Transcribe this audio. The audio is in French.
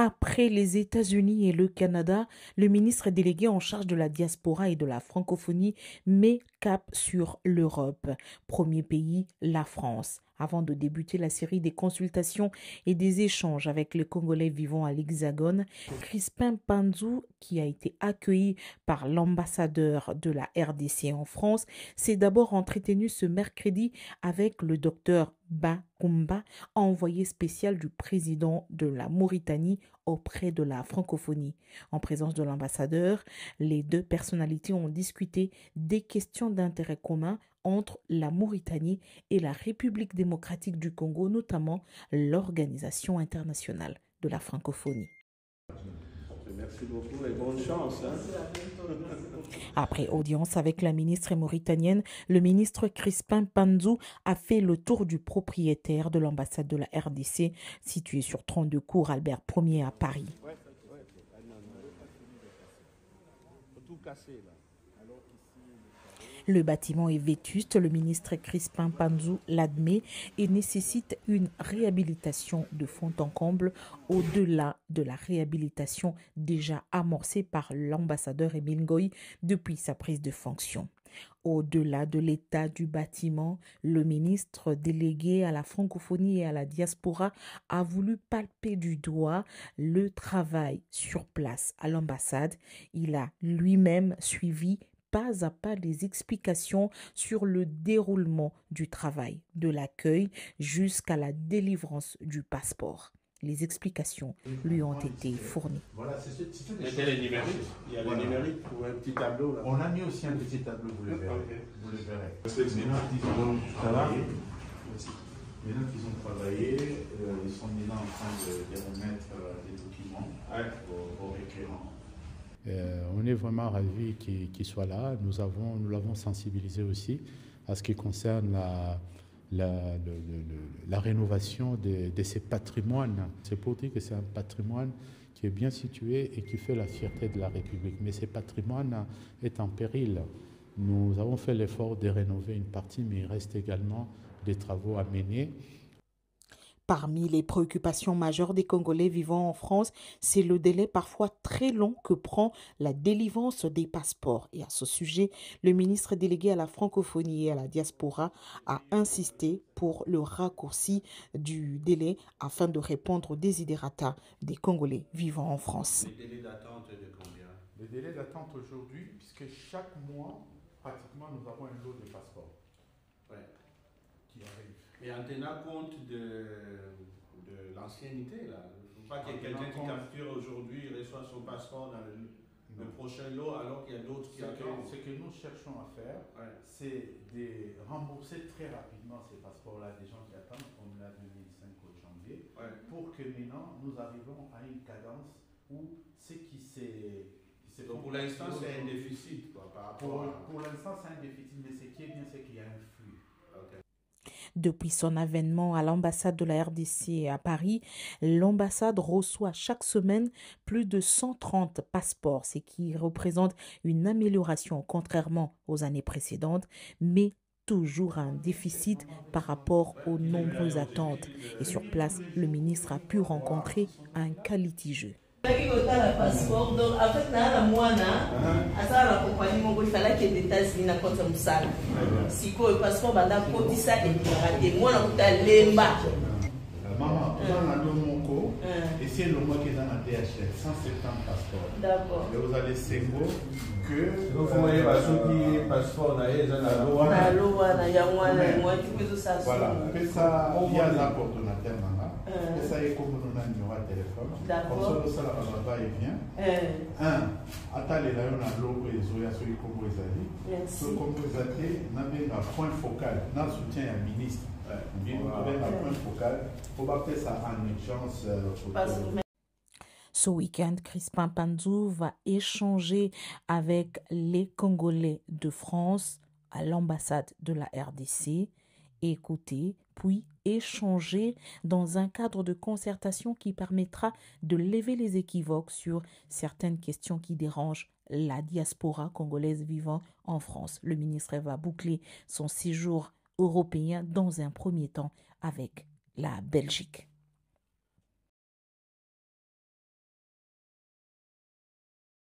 Après les États-Unis et le Canada, le ministre délégué en charge de la diaspora et de la francophonie met cap sur l'Europe. Premier pays, la France. Avant de débuter la série des consultations et des échanges avec les Congolais vivant à l'Hexagone, Crispin Panzou, qui a été accueilli par l'ambassadeur de la RDC en France, s'est d'abord entretenu ce mercredi avec le docteur Bakumba, envoyé spécial du président de la Mauritanie auprès de la francophonie. En présence de l'ambassadeur, les deux personnalités ont discuté des questions d'intérêt commun entre la Mauritanie et la République démocratique du Congo, notamment l'Organisation internationale de la francophonie. Merci beaucoup et bonne chance. Après audience avec la ministre mauritanienne, le ministre Crispin Panzou a fait le tour du propriétaire de l'ambassade de la RDC située sur 32 cours Albert Ier à Paris. Le bâtiment est vétuste, le ministre Crispin Panzou l'admet et nécessite une réhabilitation de fond en comble au-delà de la réhabilitation déjà amorcée par l'ambassadeur Émile Ngoï depuis sa prise de fonction. Au-delà de l'état du bâtiment, le ministre délégué à la francophonie et à la diaspora a voulu palper du doigt le travail sur place à l'ambassade. Il a lui-même suivi pas à pas les explications sur le déroulement du travail, de l'accueil jusqu'à la délivrance du passeport. Les explications lui ont été fournies. Voilà, c'est les numériques. Il y a les numériques pour un petit tableau. Là. On a mis aussi un petit tableau, vous le verrez. Okay. Vous le verrez. Maintenant qu'ils ont travaillé, ils sont maintenant en train de remettre des documents aux requérants. On est vraiment ravis qu'il soit là. Nous l'avons sensibilisé aussi à ce qui concerne la rénovation de ces patrimoines. C'est pour dire que c'est un patrimoine qui est bien situé et qui fait la fierté de la République. Mais ce patrimoine est en péril. Nous avons fait l'effort de rénover une partie, mais il reste également des travaux à mener. Parmi les préoccupations majeures des Congolais vivant en France, c'est le délai parfois très long que prend la délivrance des passeports. Et à ce sujet, le ministre délégué à la francophonie et à la diaspora a insisté pour le raccourci du délai afin de répondre aux desiderata des Congolais vivant en France. Les délais d'attente de combien? Les délais d'attente aujourd'hui, puisque chaque mois, pratiquement, nous avons un lot de passeports qui arrive. Et en tenant compte de l'ancienneté, là. Il ne faut pas qu'il y ait quelqu'un qui capture aujourd'hui, il reçoit son passeport dans le prochain lot alors qu'il y a d'autres qui attendent. Ce que nous cherchons à faire, c'est de rembourser très rapidement ces passeports-là des gens qui attendent, comme l'a 2005 au janvier, pour que maintenant nous arrivons à une cadence où ce qui s'est... Donc pour l'instant, c'est un déficit par rapport à... Pour l'instant, c'est un déficit, mais ce qui est bien, c'est qu'il y a un flux. Depuis son avènement à l'ambassade de la RDC à Paris, l'ambassade reçoit chaque semaine plus de 130 passeports, ce qui représente une amélioration contrairement aux années précédentes, mais toujours un déficit par rapport aux nombreuses attentes. Et sur place, le ministre a pu rencontrer un qualité-jeu. Passeport, donc en fait, la compagnie il fallait que les États-Unis n'apportent ça. Si le passeport banda kotisa et raté, moi na lemba. Maman, on a deux moko et c'est le mois qui est dans la DHL, 170 passeports. D'accord. Et vous allez Sengo que vous voyez le passeport na loi na yangwana moi tu peux ça. Voilà, que ça il y a un coordonnateur maman. Que ça est comme nous avons numéro de téléphone. D'accord. Comme ça la va et vient. Attendez là on a logo et zoya sur Congo Ezali. Ce Congo Ezali n'a bien un point focal, n'a soutien à ministre. Bien un point focal. Faut pas faire ça en urgence. Ce week-end, Crispin Panzou va échanger avec les Congolais de France à l'ambassade de la RDC, écouter, puis échanger dans un cadre de concertation qui permettra de lever les équivoques sur certaines questions qui dérangent la diaspora congolaise vivant en France. Le ministre va boucler son séjour européen dans un premier temps avec la Belgique.